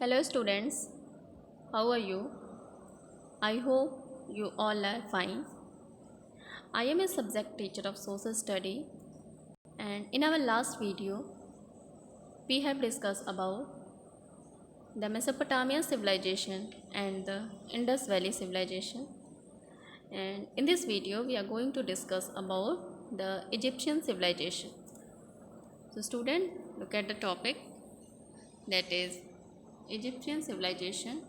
Hello students, how are you? I hope you all are fine. I am a subject teacher of social study and in our last video we have discussed about the Mesopotamian civilization and the Indus Valley civilization, and in this video we are going to discuss about the Egyptian civilization. So student, look at the topic, that is Egyptian civilization,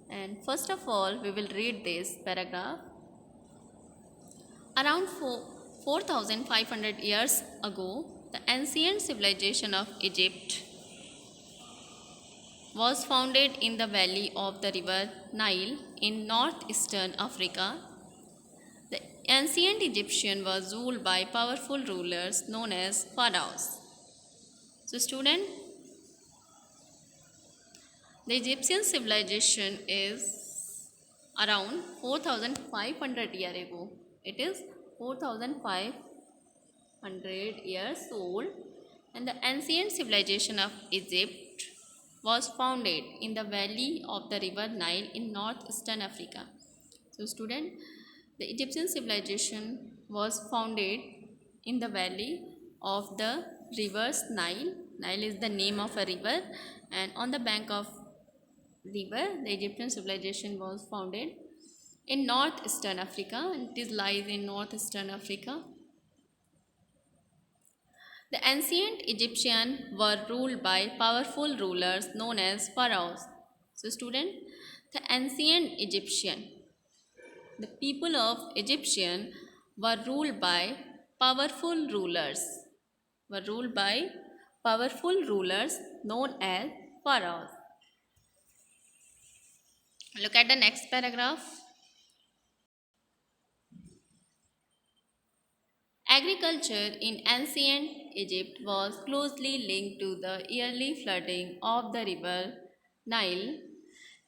and first of all we will read this paragraph. Around 4,500 years ago, the ancient civilization of Egypt was founded in the valley of the river Nile in northeastern Africa. The ancient Egyptian was ruled by powerful rulers known as pharaohs. So student, the Egyptian civilization is around 4,500 years ago. It is 4,500 years old, and the ancient civilization of Egypt was founded in the valley of the river Nile in northeastern Africa. So student, the Egyptian civilization was founded in the valley of the rivers Nile. Nile is the name of a river, and on the bank of river the Egyptian civilization was founded in northeastern Africa, and it lies in northeastern Africa. The ancient Egyptians were ruled by powerful rulers known as pharaohs. So student, the ancient Egyptian, the people of Egyptian were ruled by powerful rulers, were ruled by powerful rulers known as pharaohs. Look at the next paragraph. Agriculture in ancient Egypt was closely linked to the yearly flooding of the river Nile.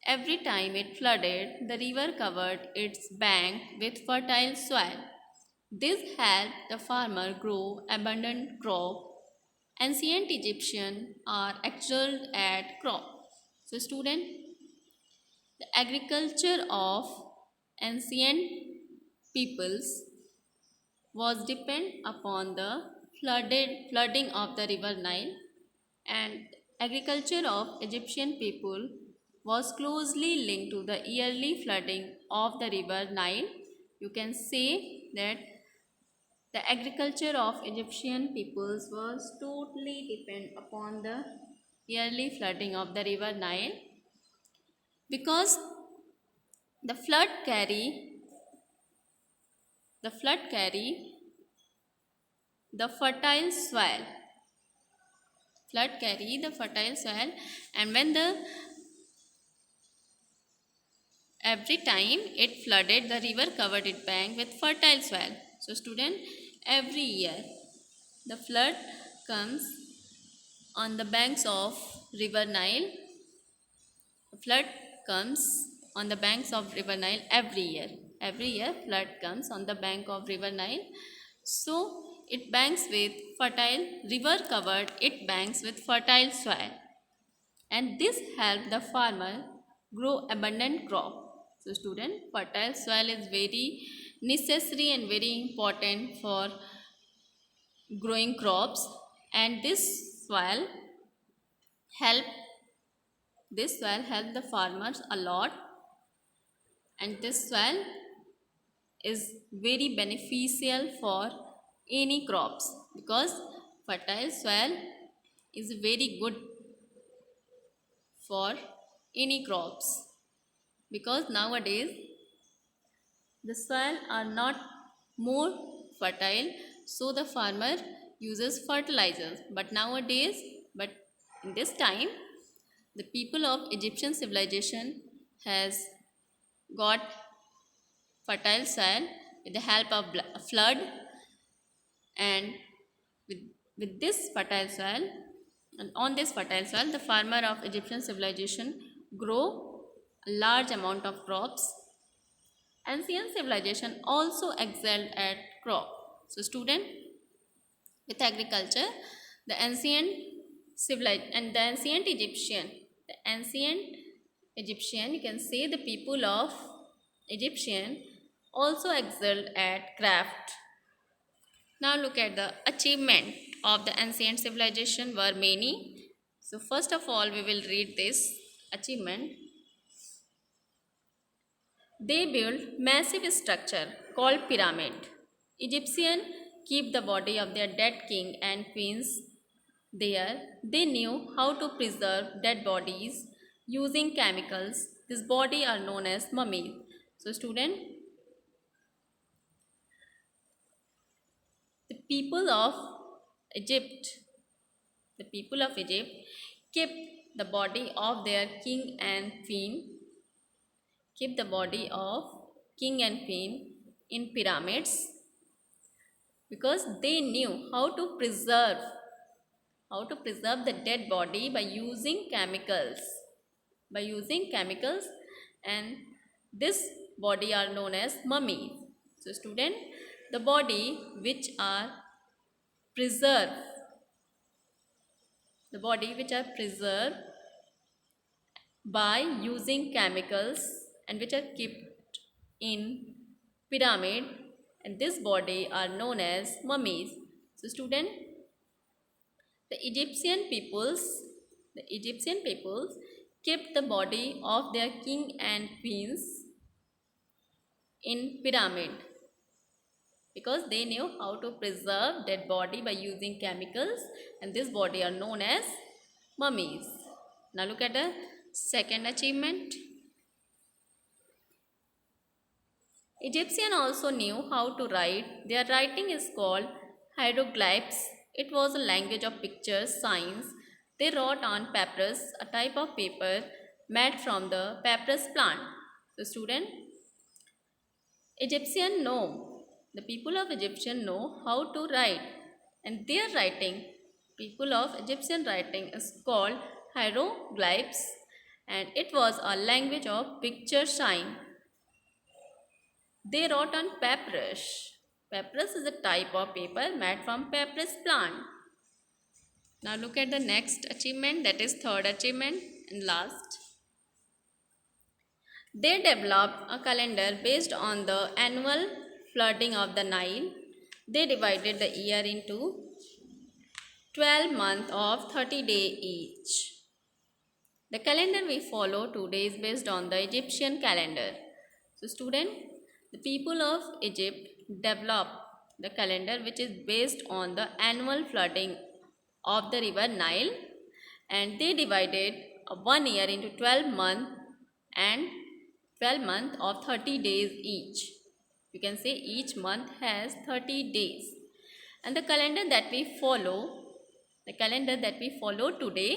Every time it flooded, the river covered its bank with fertile soil. This helped the farmer grow abundant crop. Ancient Egyptians are excelled at crop. So student, the agriculture of ancient peoples was depend upon the flooding of the river Nile, and agriculture of Egyptian people was closely linked to the yearly flooding of the river Nile. You can say that the agriculture of Egyptian peoples was totally depend upon the yearly flooding of the river Nile, because the flood carry the fertile soil, and when the every time it flooded, the river covered its bank with fertile soil. So student, every year the flood comes on the banks of river Nile. The flood comes on the banks of river Nile every year. Every year flood comes on the bank of river Nile. So it banks with fertile, river covered it banks with fertile soil, and this helped the farmer grow abundant crop. So student, fertile soil is very necessary and very important for growing crops, and help this soil help the farmers a lot, and this soil is very beneficial for any crops, because fertile soil is very good for any crops, because nowadays the soil are not more fertile, so the farmer uses fertilizers. But in this time, the people of Egyptian civilization has got fertile soil with the help of flood, and with, with this fertile soil, and on this fertile soil the farmer of Egyptian civilization grow a large amount of crops. Ancient civilization also excelled at crop. So student, with agriculture, the ancient Egyptian The ancient Egyptian, you can say the people of Egyptian also excelled at craft. Now look at the achievement of the ancient civilization were many. So first of all we will read this achievement. They built massive structure called pyramid. Egyptian keep the body of their dead king and queens there. They knew how to preserve dead bodies using chemicals. This body are known as mummies. So student, the people of Egypt, the people of Egypt kept the body of their king and queen, keep the body of king and queen in pyramids because they knew how to preserve the dead body by using chemicals, and this body are known as mummies. So student, the body which are preserved the body which are preserved by using chemicals and which are kept in pyramid, and this body are known as mummies. So student, the Egyptian peoples kept the body of their king and queens in pyramid because they knew how to preserve dead body by using chemicals, and this body are known as mummies. Now look at the second achievement. Egyptian also knew how to write. Their writing is called hieroglyphs. It was a language of pictures, signs. They wrote on papyrus, a type of paper made from the papyrus plant. So student, the people of Egyptian know how to write, and their writing, people of Egyptian writing is called hieroglyphs, and it was a language of picture sign. They wrote on papyrus. Papyrus is a type of paper made from papyrus plant. Now look at the next achievement, that is third achievement and last. They developed a calendar based on the annual flooding of the Nile. They divided the year into 12 months of 30 days each. The calendar we follow today is based on the Egyptian calendar. So student, the people of Egypt developed the calendar which is based on the annual flooding of the river Nile, and they divided one year into 12 months and 12 months of 30 days each. You can say each month has 30 days. And the calendar that we follow today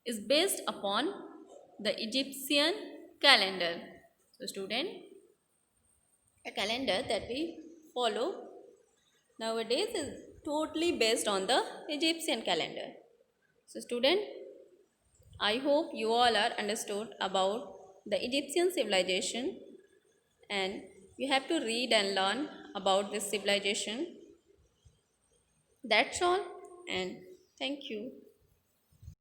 is based upon the Egyptian calendar. So student, a calendar that we follow nowadays is totally based on the Egyptian calendar. So student, I hope you all are understood about the Egyptian civilization, and you have to read and learn about this civilization. That's all, and thank you.